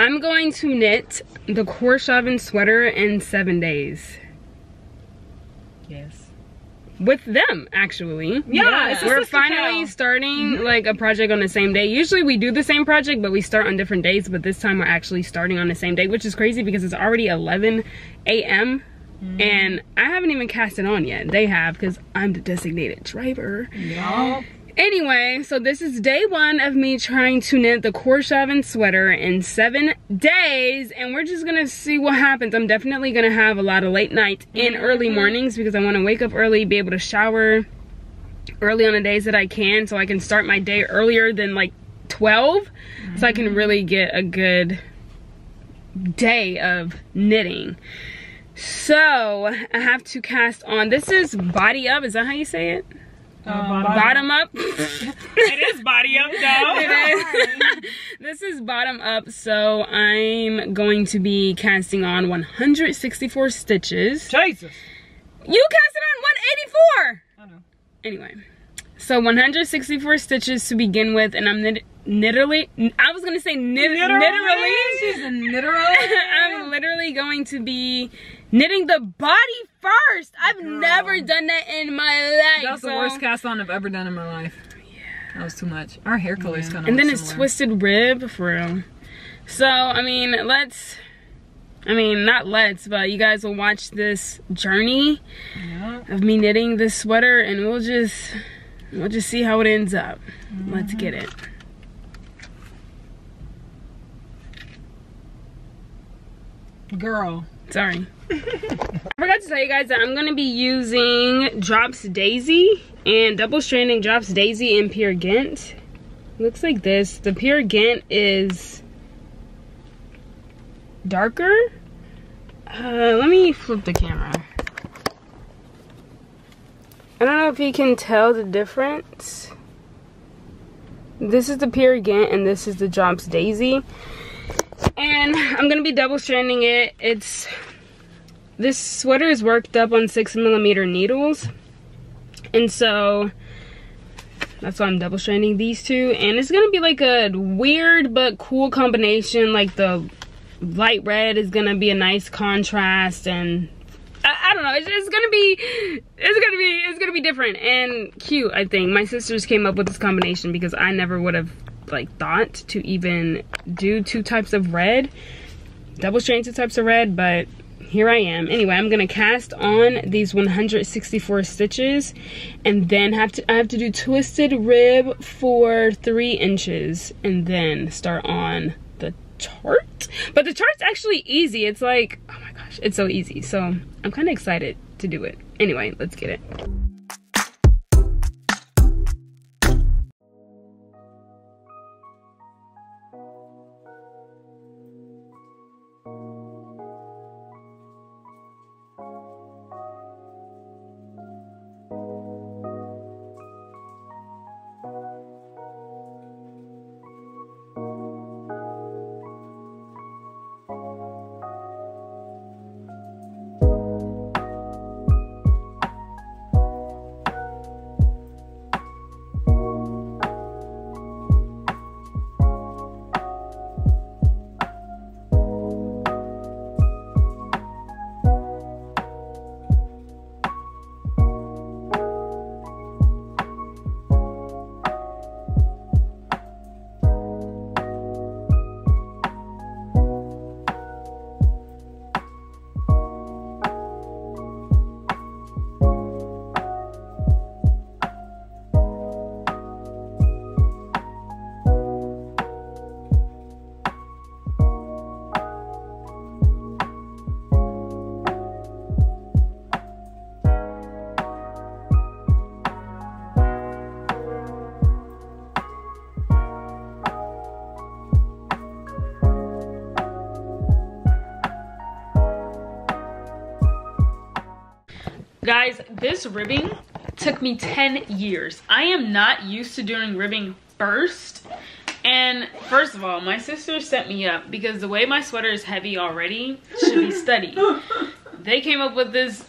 I'm going to knit the Korshavn sweater in 7 days. Yes. With them, actually. Yeah, we're finally starting like a project on the same day. Usually we do the same project, but we start on different days. But this time we're actually starting on the same day, which is crazy because it's already 11 a.m. and I haven't even cast it on yet. They have, because I'm the designated driver. Yeah. Anyway, so this is day 1 of me trying to knit the Korshavn sweater in 7 days, and we're just gonna see what happens. I'm definitely gonna have a lot of late nights and early mornings because I want to wake up early, be able to shower early on the days that I can, so I can start my day earlier than like 12, so I can really get a good day of knitting. So I have to cast on, this is body up, is that how you say it? Bottom up. It is body up though. It is. This is bottom up, so I'm going to be casting on 164 stitches. Jesus. You casted on 184. I know. Anyway, so 164 stitches to begin with, and I'm literally, I was gonna say literally. She's a knitterly. I'm literally going to be knitting the body first. I've never done that in my life. That's the worst cast on I've ever done in my life. Yeah. That was too much. Our hair color is kind of and then it's twisted rib for real. So, I mean, but you guys will watch this journey of me knitting this sweater, and we'll just see how it ends up. Let's get it. Girl. Sorry. I forgot to tell you guys that I'm gonna be using Drops Daisy and double stranding Drops Daisy in Peer Gynt. Looks like this. The Peer Gynt is darker. Let me flip the camera. I don't know if you can tell the difference. This is the Peer Gynt and this is the Drops Daisy. And I'm gonna be double stranding it. This sweater is worked up on 6mm needles, and so that's why I'm double stranding these two. And it's gonna be like a weird but cool combination. Like the light red is gonna be a nice contrast, and I don't know. It's gonna be different and cute. I think my sisters came up with this combination because I never would have like thought to even do 2 types of red, double strand 2 types of red, but here I am. Anyway, I'm gonna cast on these 164 stitches, and then I have to do twisted rib for 3 inches, and then start on the chart. But the chart's actually easy. It's like, oh my gosh, it's so easy. So I'm kind of excited to do it. Anyway, let's get it. Guys, this ribbing took me 10 years. I am not used to doing ribbing first. And first of all, my sister set me up because the way my sweater is heavy already should be steady. They came up with this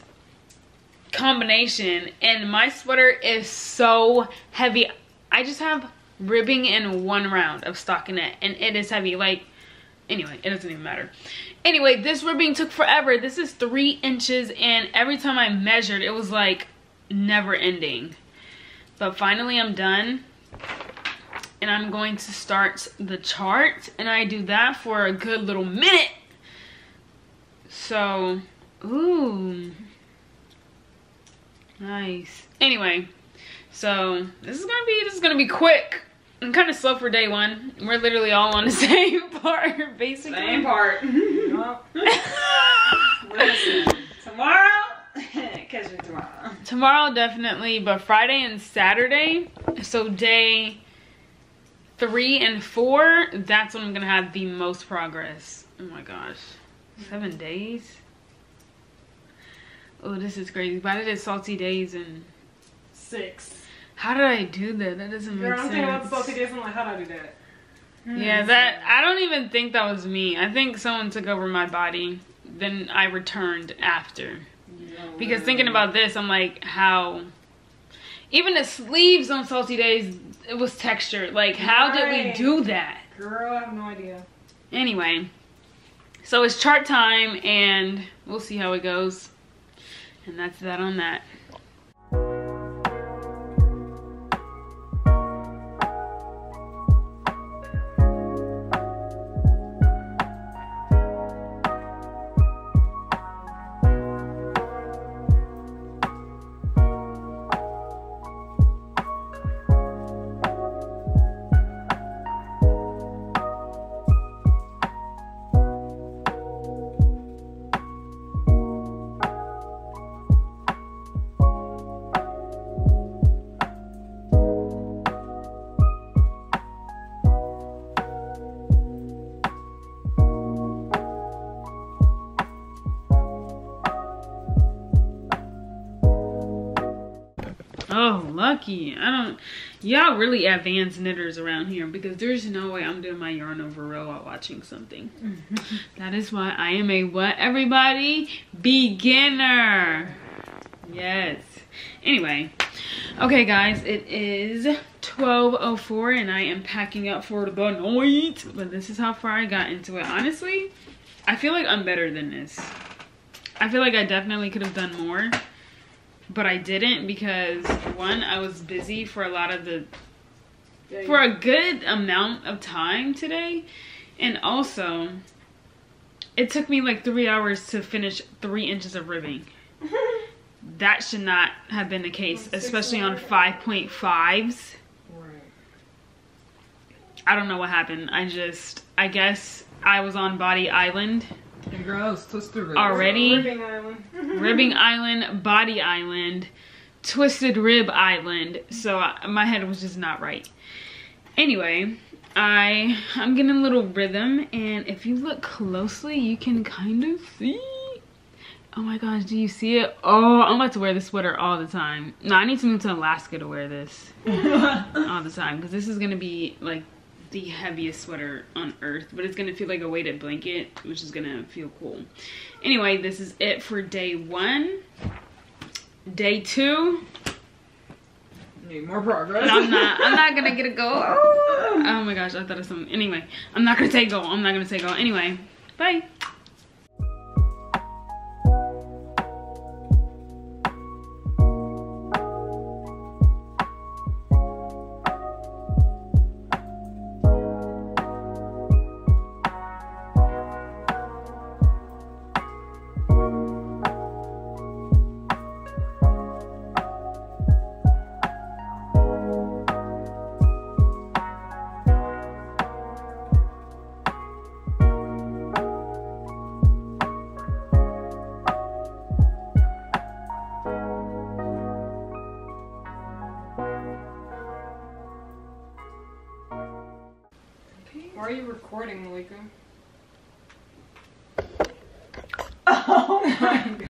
combination and my sweater is so heavy. I just have ribbing in 1 round of stockinette and it is heavy. Like, Anyway, it doesn't even matter. Anyway, this ribbing took forever. This is 3 inches, and every time I measured, it was like never ending. But finally I'm done, and I'm going to start the chart, and I do that for a good little minute. So, ooh, nice. Anyway, so this is gonna be quick. I'm kind of slow for day 1. We're literally all on the same part, basically. Same part. Listen, tomorrow, catch me tomorrow. Tomorrow definitely, but Friday and Saturday, so day 3 and 4, that's when I'm gonna have the most progress. Oh my gosh, 7 days. Oh, this is crazy. But I did salty days and 6. how did I do that? That doesn't make sense. I'm thinking about the salty days. I'm like, how did I do that? Yeah, that I don't even think that was me. I think someone took over my body. Then I returned after. No, because thinking about this, I'm like, how? Even the sleeves on salty days, it was textured. Like, how did we do that? Girl, I have no idea. Anyway, so it's chart time, and we'll see how it goes. And that's that on that. Oh, lucky. Y'all really advanced knitters around here, because there's no way I'm doing my yarn over row while watching something. That is why I am a what, everybody? Beginner. Yes. Anyway. Okay, guys, it is 12:04 and I am packing up for the night. But this is how far I got into it. Honestly, I feel like I'm better than this. I feel like I definitely could have done more. But I didn't, because 1, I was busy for a good amount of time today. And also, it took me like 3 hours to finish 3 inches of ribbing. That should not have been the case, especially on 5.5s. Right. I don't know what happened. I guess I was on Body Island. Gross, twisted rib. Already. Ribbing Island. Ribbing Island, Body Island, Twisted Rib Island. So my head was just not right. Anyway, I'm getting a little rhythm, and if you look closely, you can kind of see. Oh my gosh, do you see it? Oh, I'm about to wear this sweater all the time. No, I need to move to Alaska to wear this all the time, because this is gonna be like the heaviest sweater on earth, but it's gonna feel like a weighted blanket, which is gonna feel cool. Anyway, this is it for day 1. Day 2, need more progress. I'm not gonna get a go. Oh my gosh, I thought of something. Anyway, I'm not gonna say go. Anyway, bye. Why are you recording, Malika? Oh my god.